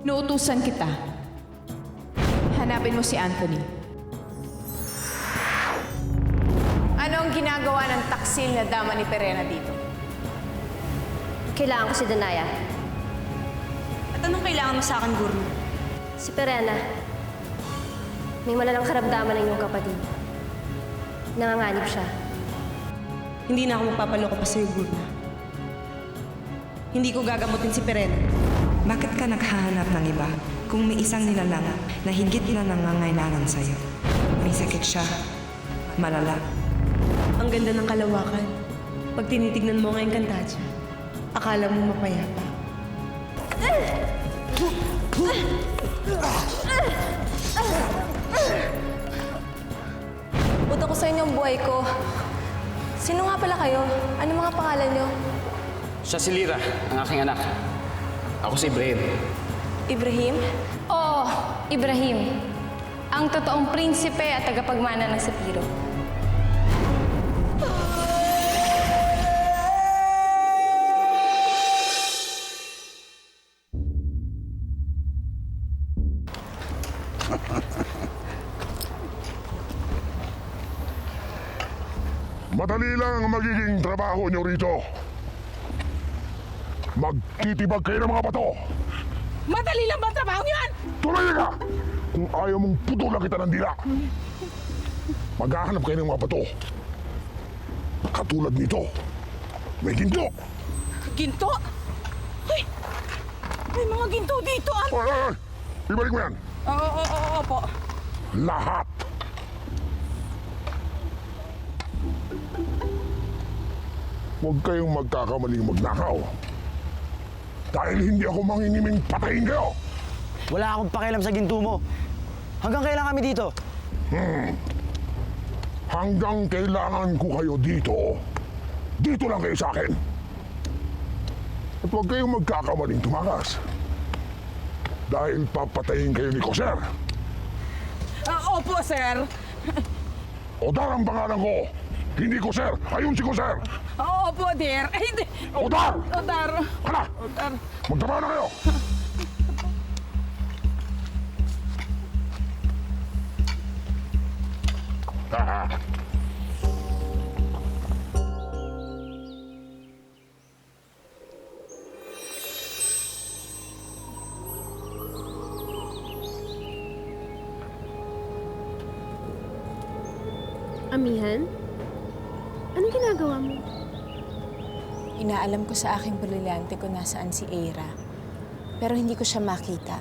Nuutusan kita. Hanapin mo si Anthony. Ano ang ginagawa ng taksil na dama ni Perena dito? Kailangan ko si Danaya. At anong kailangan mo sa akin, Gurno? Si Perena. May malalang karamdaman ng iyong kapatid. Nanganganib siya. Hindi na ako magpapaloko pa sa'yo, Gurno. Hindi ko gagamutin si Perena. Bakit ka naghahanap ng iba kung may isang nilalang na higit na nangangailangan sa'yo? May sakit siya. Malala. Ang ganda ng kalawakan. Pag tinitignan mo ngayong Encantadia, akala mo mapayapa. Buto ko sa inyo ang buhay ko. Sino nga pala kayo? Ano mga pangalan nyo? Siya si Lyra, ang aking anak. Ako si Ibrahim. Ibrahim? Oo, Ibrahim. Ang totoong prinsipe at tagapagmana ng Sapiro. Madali lang ang magiging trabaho nyo rito. Magtitibag kayo ng mga bato. Madali lang ba ang trabaho yan? Tuloy ka! Kung ayaw mong putulan kita ng dila. Maghahanap kayo ng mga bato. Katulad nito. May ginto. Ginto? Ay! May mga ginto dito, Ay, ay, ay! Ibalik mo yan. Oo, po. Lahat. Huwag kayong magkakamaling magnakaw. Dahil hindi ako mangingiming patayin kayo. Wala akong pakialam sa ginto mo. Hanggang kailan kami dito? Hanggang kailangan ko kayo dito, dito lang kayo sa akin. At huwag kayong magkakamaling tumakas. Dahil papatayin kayo ni Coser. Opo, sir. Odar ang pangalan ko. Hindi Coser. Ayun si Coser. Opo, dear. Ay, hindi. Odar! Odar. Hala! Odar. Magtrabaho na kayo! Amihan? Anong ginagawa mo? Inaalam ko sa aking brilyante kung nasaan si Eira. Pero hindi ko siya makita.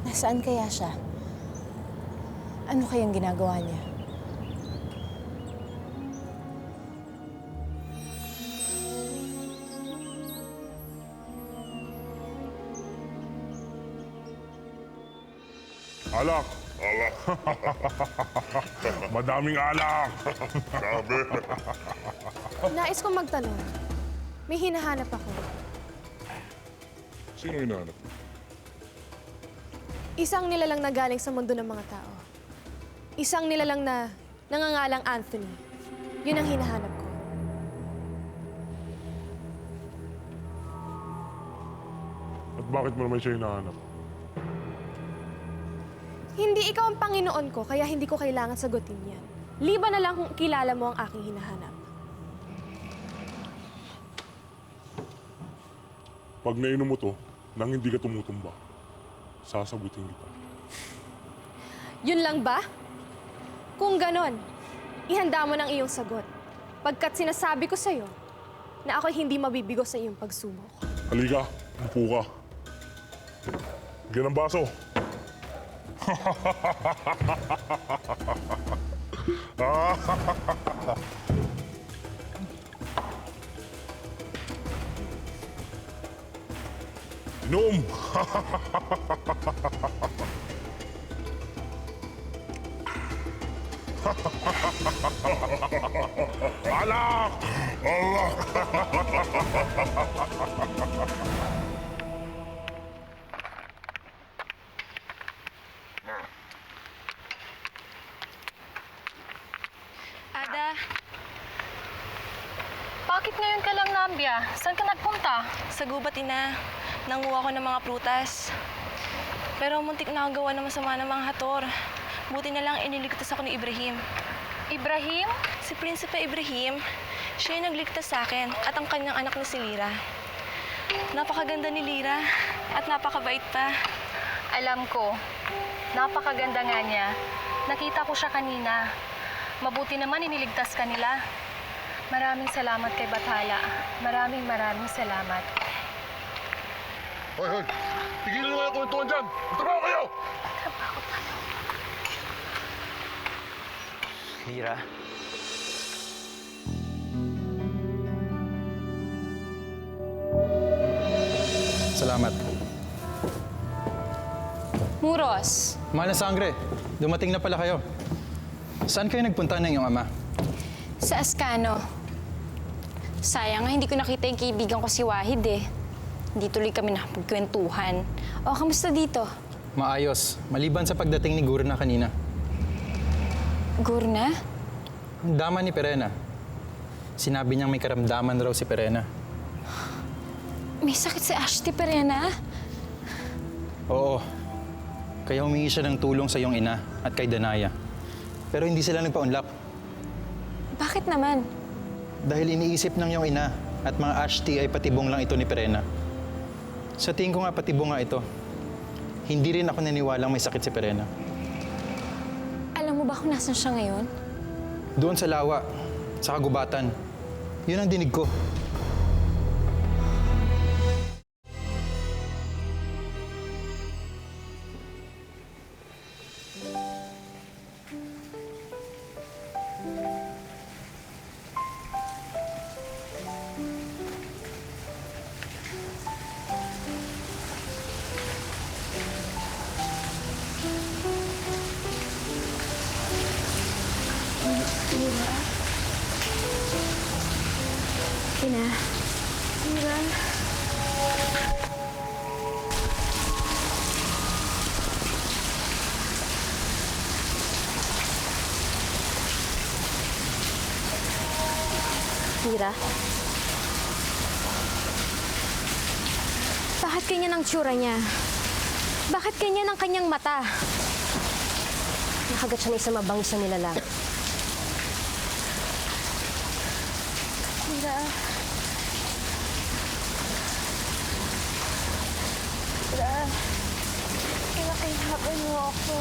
Nasaan kaya siya? Ano kayang ginagawa niya? Alak! Alak! Madaming alak! Sabi! Nais kong magtanong. May hinahanap ako. Sino hinahanap? Isang nilalang na galing sa mundo ng mga tao. Isang nilalang na nangangalang Anthony. Yun ang hinahanap ko. At bakit mo naman siya hinahanap? Hindi ikaw ang Panginoon ko, kaya hindi ko kailangan sagutin yan. Liban na lang kung kilala mo ang aking hinahanap. Pag nainom mo to, nang hindi ka tumutumba, sasagutin kita. Yun lang ba? Kung ganon, ihanda mo ng iyong sagot. Pagkat sinasabi ko sa'yo na ako'y hindi mabibigo sa iyong pagsubok. Halika, upo ka. Bigyan ng baso. Inom! Alak! Alak! Ada, bakit ngayon ka lang, Nambia? Saan ka nagpunta? Sa gubat, ina. Nanguha ko ng mga prutas. Pero muntik na ako gawa ng masama ng mga hator. Buti na lang iniligtas ako ni Ibrahim. Ibrahim? Si Prinsipe Ibrahim, siya yung nagligtas sa akin at ang kanyang anak na si Lira. Napakaganda ni Lira at napakabait pa. Alam ko. Napakaganda nga niya. Nakita ko siya kanina. Mabuti naman iniligtas ka nila. Maraming salamat kay Bathala. Maraming salamat. Hoy, hoy! Tigilan nyo nga yung kwentuhan dyan! Magtrabaho kayo! Lira, Salamat. Muros, Mahal na sangre, dumating na pala kayo. Saan kayo nagpunta ng iyong ama? sa Ascano. Sayang nga, hindi ko nakita yung kaibigan ko si Wahid eh. Hindi tuloy kami nakapagkwentuhan. O, kamusta dito? Maayos, maliban sa pagdating ni Gurna kanina. Gurna? Ang dama ni Perena. Sinabi niyang may karamdaman raw si Perena. May sakit si Ashti Perena? Oo. Kaya humingi siya ng tulong sa iyong ina at kay Danaya. Pero hindi sila nagpa-unlap. Bakit naman? Dahil iniisip ng iyong ina at mga Ashti ay patibong lang ito ni Perena. Sa tingin ko nga patibong nga ito. Hindi rin ako naniwalang may sakit si Perena. Alam mo ba kung nasan siya ngayon? Doon sa lawa, sa kagubatan. Yun ang dinig ko. Ina. Mira. Bakit ganyan ang tsura niya? Bakit ganyan ang kanyang mata? Nakagat siya ng isang mabangis na nilalang. Mira. Mira. Pinakihapin mo ako.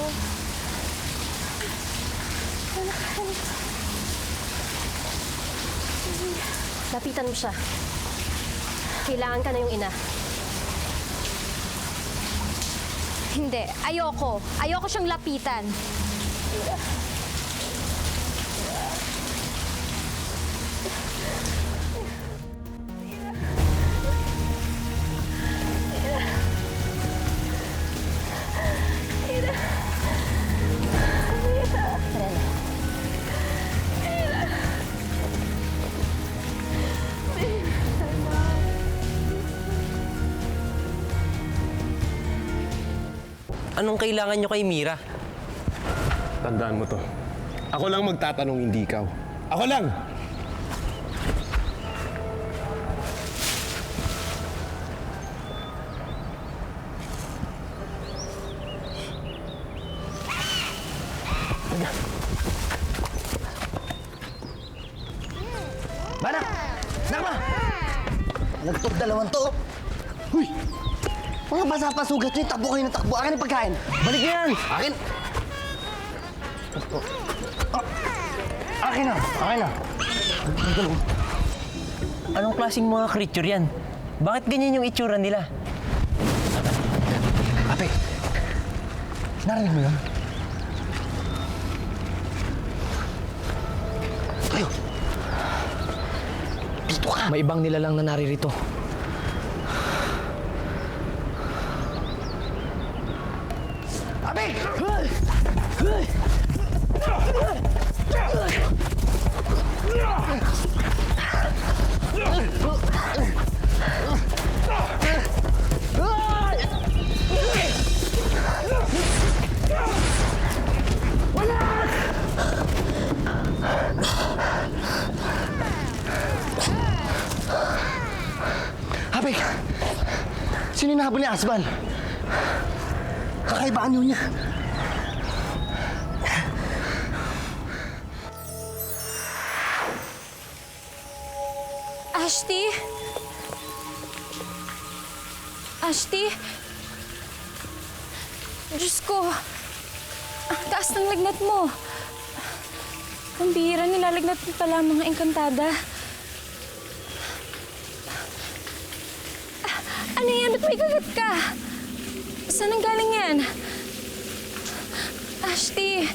Lapitan mo siya. Kailangan ka na yung ina. Hindi. Ayoko. Ayoko siyang lapitan. Anong kailangan nyo kay Mira? Tandaan mo to. Ako lang magtatanong, hindi ikaw. Ako lang! Banak! Nakma! Nagtog dalawang to. Huy! Mga basa-pasugat nyo, takbo kayo ng takbo. Akin ang pagkain. Balik niyo yan! Akin! Akin na! Akin na! Anong klaseng mga creature yan? Bakit ganyan yung itsura nila? Ape! Narinig mo yun? Tayo! Dito ka! May ibang nilalang na naririto. Ape! Sino yung nahabol ni Asban? Kakaiba anyo niya. Ashti? Ashti? Diyos ko, ang taas ng lagnat mo. Ang bihira, nilalagnat mo pala mga engkantada. Ano yan? Ba't may kagat ka? Saan ang galing yan? Ashti!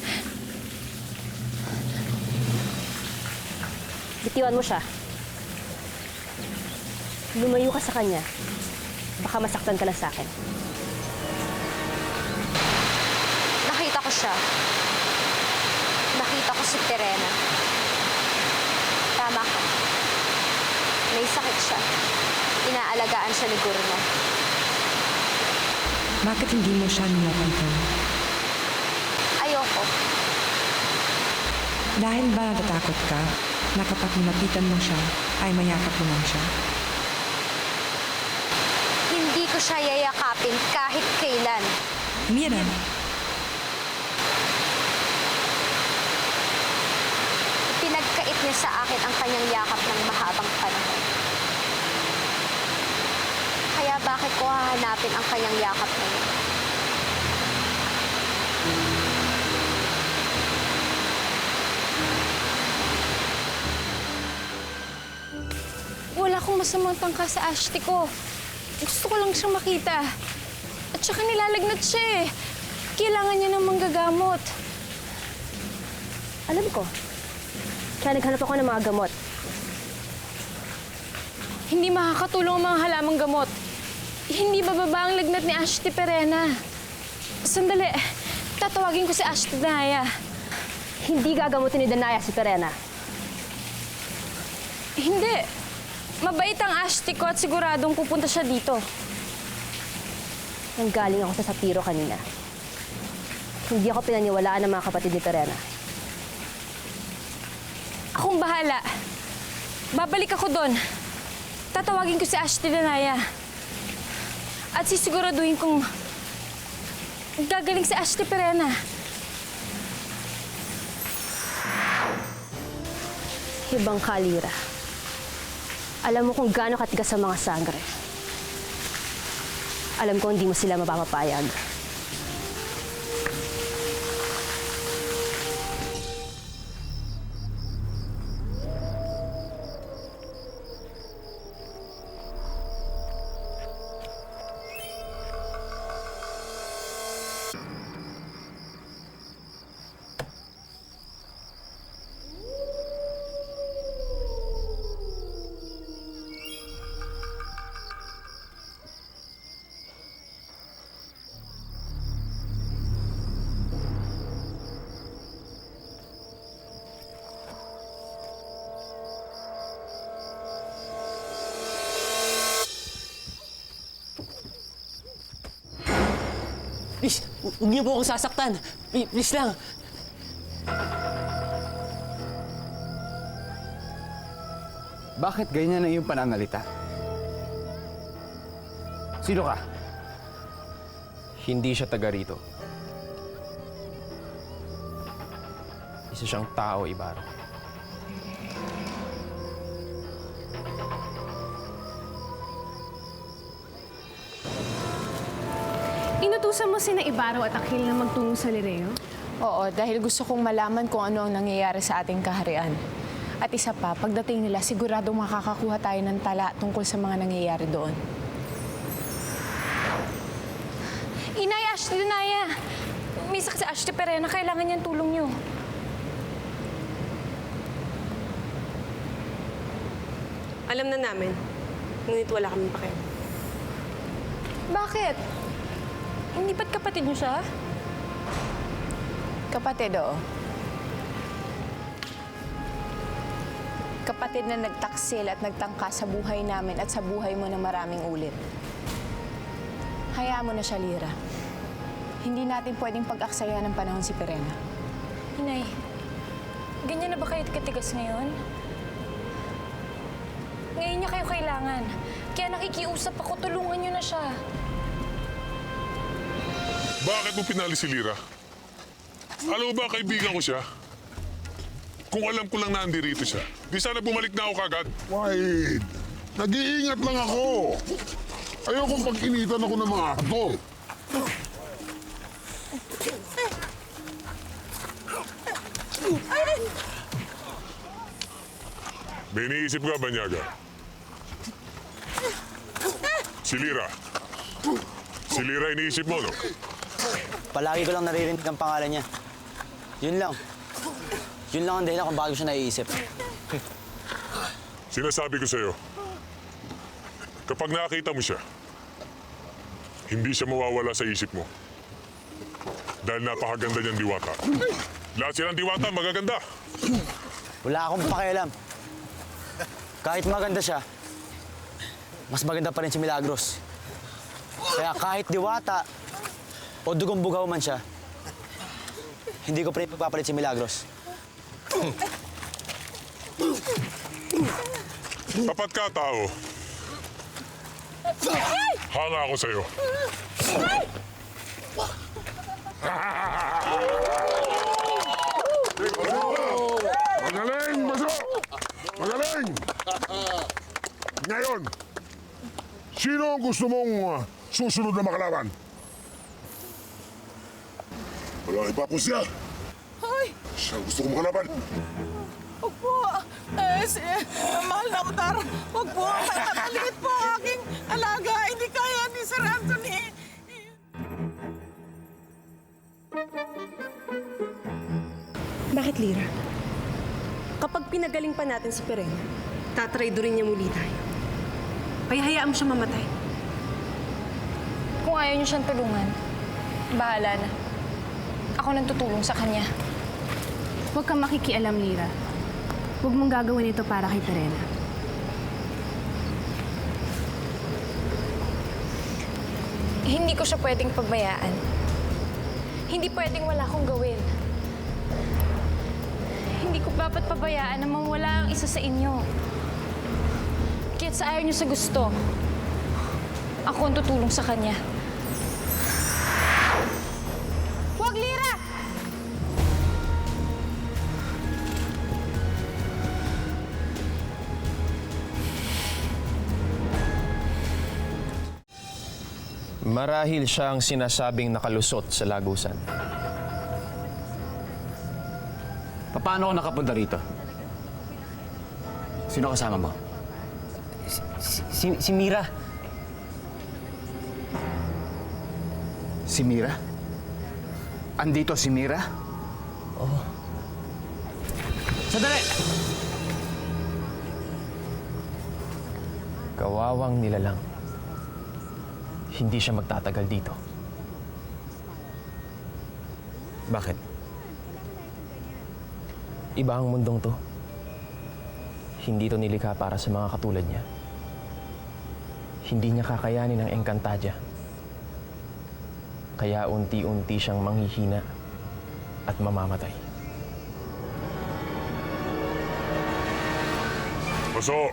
Bitiwan mo siya. Lumayo ka sa kanya. Baka masaktan ka na sa akin. Nakita ko siya. Nakita ko si Perena. Tama ka. May sakit siya. Inaalagaan siya ni Gurno. Bakit hindi mo siya nilapitan? Ayoko. Dahil ba natatakot ka na kapag nilapitan mo siya, ay mayakap mo lang siya? Hindi ko siya yayakapin kahit kailan. Mira, Pinagkait niya sa akin ang kanyang yakap ng mahabang panahon. Kaya bakit ko hahanapin ang kanyang yakap na yun? Wala akong masamang tangka sa Ashti ko. Gusto ko lang siyang makita. At saka nilalagnat siya eh. Kailangan niya ng manggagamot. Alam ko. Kaya naghanap ako ng mga gamot. Hindi makakatulong ang mga halamang gamot. Hindi bababa ang lagnat ni Ashti Perena. Sandali. Tatawagin ko si Ashti Danaya. Hindi gagamutin ni Danaya si Perena. Hindi. Mabait ang Ashti ko at siguradong pupunta siya dito. Nanggaling ako sa Sapiro kanina. Hindi ako pinaniwalaan ng mga kapatid ni Perena. Akong bahala. Babalik ako doon. Tatawagin ko si Ashti Danaya. At sisiguraduhin kong gagaling si Ashti Perena. Ibang kalira. Alam mo kung gaano katigas ang mga sangre. Alam ko hindi mo sila mapapapayag. Please, huwag niyo po akong sasaktan. Please lang. Bakit ganyan na iyong pananalita? Sino ka? Hindi siya taga rito. Isa siyang tao, Ibarra. Inutusan mo sina Ibarra at Akhil na magtungo sa Lireo? Oo, dahil gusto kong malaman kung ano ang nangyayari sa ating kaharian. At isa pa, pagdating nila, siguradong makakakuha tayo ng tala tungkol sa mga nangyayari doon. Inay, Ashti Danaya! May sakit si Ashti Perena. Kailangan niyang tulong niyo. Alam na namin. Ngunit wala kaming pakialam. Bakit? Hindi ba't kapatid niyo siya? Kapatid, oo. Kapatid na nagtaksil at nagtangka sa buhay namin at sa buhay mo na maraming ulit. Hayaan mo na siya, Lira. Hindi natin pwedeng pag-aksaya ng panahon si Perena. Inay, ganyan na ba kayo katigas ngayon? Ngayon niya kayo kailangan. Kaya nakikiusap ako, tulungan niyo na siya. Bakit mo pinali si Lira? Alam mo ba, kaibigan ko siya? Kung alam ko lang na andirito siya, di sana bumalik na ako kagad. Wait, nag-iingat lang ako. Ayokong pag-initan ako ng mga hato. May iniisip ka, Banyaga? Si Lira. Si Lira iniisip mo, no? Palagi ko lang naririnig ang pangalan niya. Yun lang. Yun lang ang dahilan kung bakit ko siya naiisip. Sinasabi ko sa'yo, kapag nakita mo siya, hindi siya mawawala sa isip mo. Dahil napakaganda niyang diwata. Lahat silang diwata, magaganda. Wala akong pakialam. Kahit maganda siya, mas maganda pa rin si Milagros. Kaya kahit diwata o dugong bugaw man siya, hindi ko pa rin pagpapalit si Milagros. Tapat ka, tao. Hanga ako sa'yo. Magaling, Baso! Magaling! Ngayon, sino ang gusto mong susunod na makalaban? Wala iba po siya. Hoy! Siya gusto kong makalaban. Huwag po! Mahal na Utar! Huwag po! Maliit po ang aking alaga! Hindi kaya ni Sir Anthony! Bakit, Lira? Kapag pinagaling pa natin si Perena, tatraydorin niya muli tayo. Kaya hayaan mo siya mamatay. Kung ayaw niyo siyang tulungan, bahala na. Ako nang tutulong sa kanya. Huwag kang makikialam, Lira. Huwag mong gagawin ito para kay Perena. Hindi ko siya pwedeng pabayaan. Hindi pwedeng wala akong gawin. Hindi ko dapat pabayaan na mawala ang isa sa inyo. Kaya't sa ayaw niyo sa gusto, ako ang tutulong sa kanya. Huwag, Lira! Marahil siya ang sinasabing nakalusot sa lagusan. Paano ako nakapunta rito? Sino kasama mo? Si Mira. Si Mira? Andito si Mira? Oo. Sandali! Kawawang nilalang. Hindi siya magtatagal dito. Bakit? Iba ang mundong to. Hindi to nilikha para sa mga katulad niya. Hindi niya kakayanin ang Encantadia. Kaya unti-unti siyang manghihina at mamamatay. Baso,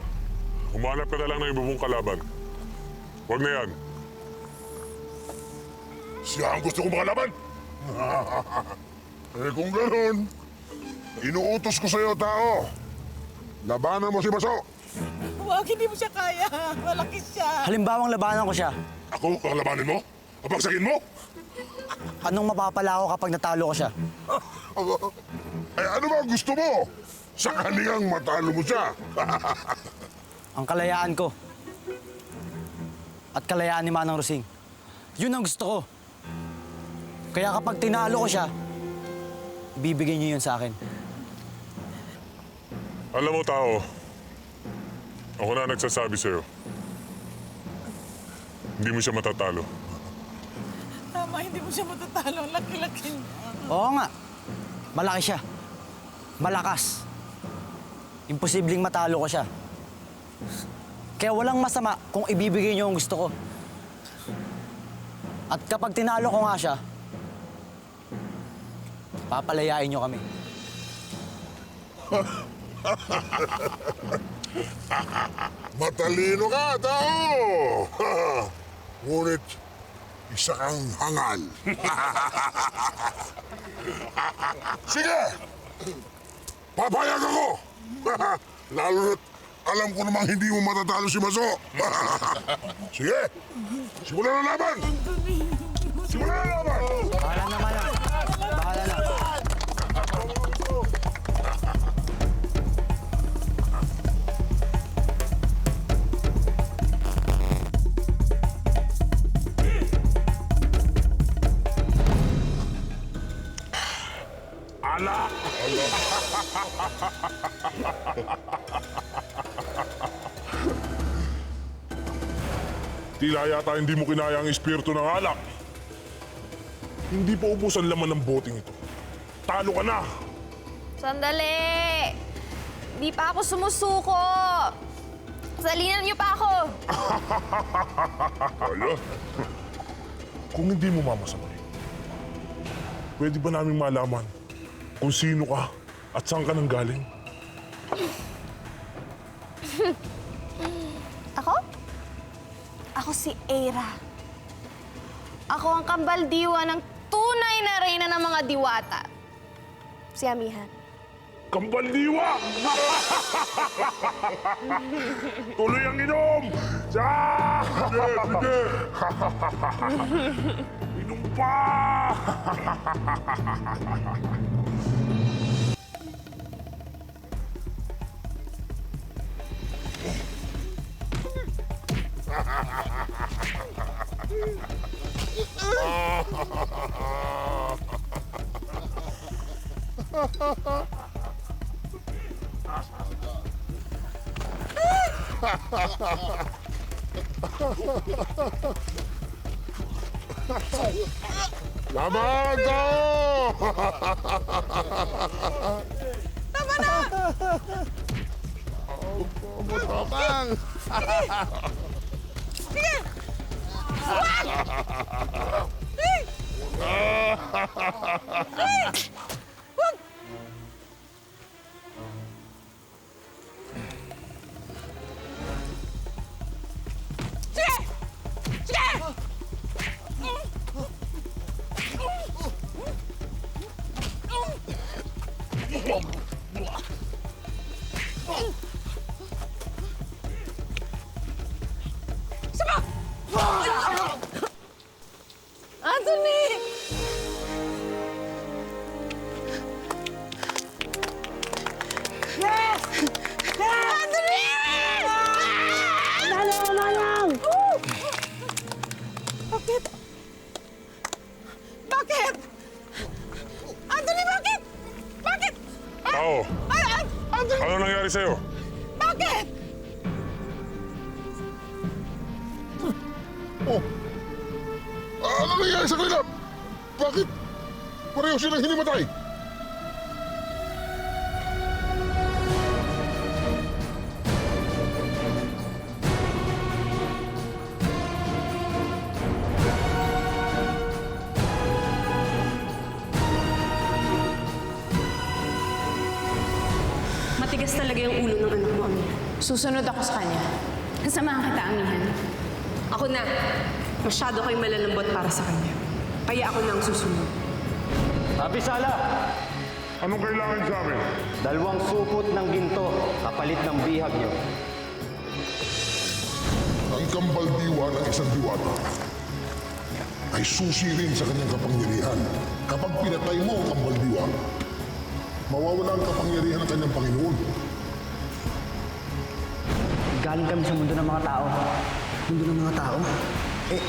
humanap ka na lang ng iba mong kalaban. Huwag na yan. Siya ang gusto kong makalaban. Eh kung gano'n, inuutos ko sa'yo, tao. Labanan mo si Baso. Huwag, hindi mo siya kaya. Malaki siya. Halimbawang labanan ko siya. Ako ang labanin mo? Papagsagin mo? Anong mapapala ko kapag natalo ko siya? Ay, ano ba ang gusto mo? Sa kalingang matalo mo siya. Ang kalayaan ko. At kalayaan ni Manang Rosing. Yun ang gusto ko. Kaya kapag tinalo ko siya, bibigyan niyo yun sa akin. Alam mo, tao, ako na nagsasabi sa'yo. Hindi mo siya matatalo. Tama, hindi mo siya matatalo. Laki-laki niya. Oo nga. Malaki siya. Malakas. Imposibleng matalo ko siya. Kaya walang masama kung ibibigay niyo ang gusto ko. At kapag tinalo ko nga siya, papalayain niyo kami. Matalino ka, tao! Ngunit, isa kang hangal. Sige! Papayag ako! Lalo na't alam ko namang hindi mo matatalo si Maso. Sige! Simulan na laban! Simulan na laban! Bahala naman yan. Bahala na. Ala! Tila yata hindi mo kinaya ang espiritu ng alak. Hindi pa ubos ang laman ng boteng ito. Talo ka na! Sandali! Di pa ako sumusuko! Salinan niyo pa ako! Kaya? Kung hindi mo mamasabay, pwede ba naming malaman kung sino ka at saan ka nang galing? Ako? Ako si Eira. Ako ang kambaldiwa ng tunay na reyna ng mga diwata. Si Amihan. Kambaldiwa! Tuloy ang inom! Sige! Sige! Inom pa! Laban tao! Tama na! Butokang! Sige! Wag! Hey! Hey! Wag! Sige! Sige! Sama! Anthony! Yes! Yes! Anthony! Manang! Manang! Bakit? Bakit? Anthony, bakit? Bakit? Tao, Anthony! ano nangyari sa'yo? Bakit? Oh! Ano nangyari sa kanila? Bakit? Pareho silang hinimatay. Matigas talaga yung ulo ng anak mo, Amihan. Susunod ako sa kanya. Kasamahan kita, Amihan. Ako na. Masyado kayong malalambot para sa kanya. Kaya ako na ang susunod. Abisala! Anong kailangan sa amin? 2 supot ng ginto, kapalit ng bihag niyo. Ang kambaldiwa ng isang diwata ay susi rin sa kanyang kapangyarihan. Kapag pinatay mo ang kambaldiwa, mawawala ang kapangyarihan ng kanyang Panginoon. Galing kami sa mundo ng mga tao. Mundo ng mga tao? Eh,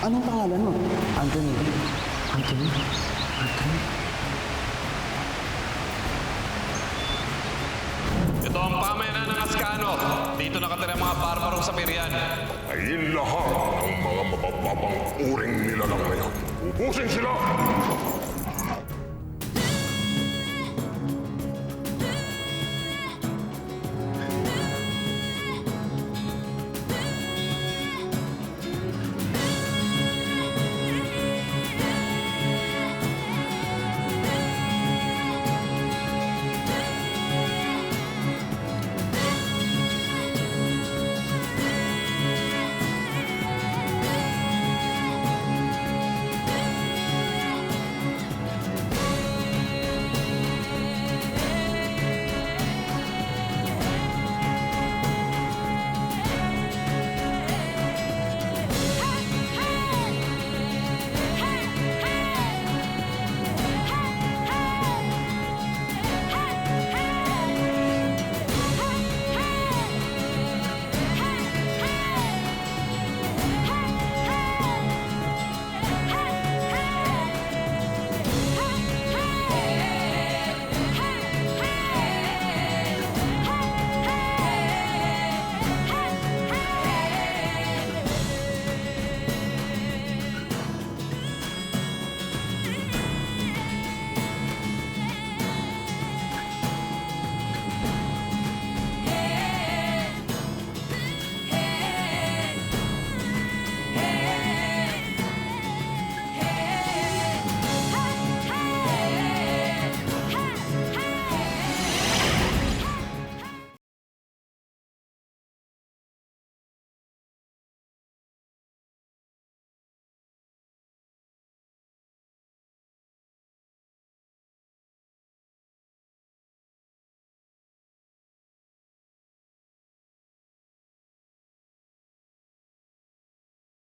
anong pangalan mo? Anthony. Anthony? Anthony? Ito ang pamayanan ng Askano. Dito nakatira ang mga barbarong Sapirian. Ayun lahat ang mga mabababang uring nilalang na yan. Ubusin sila!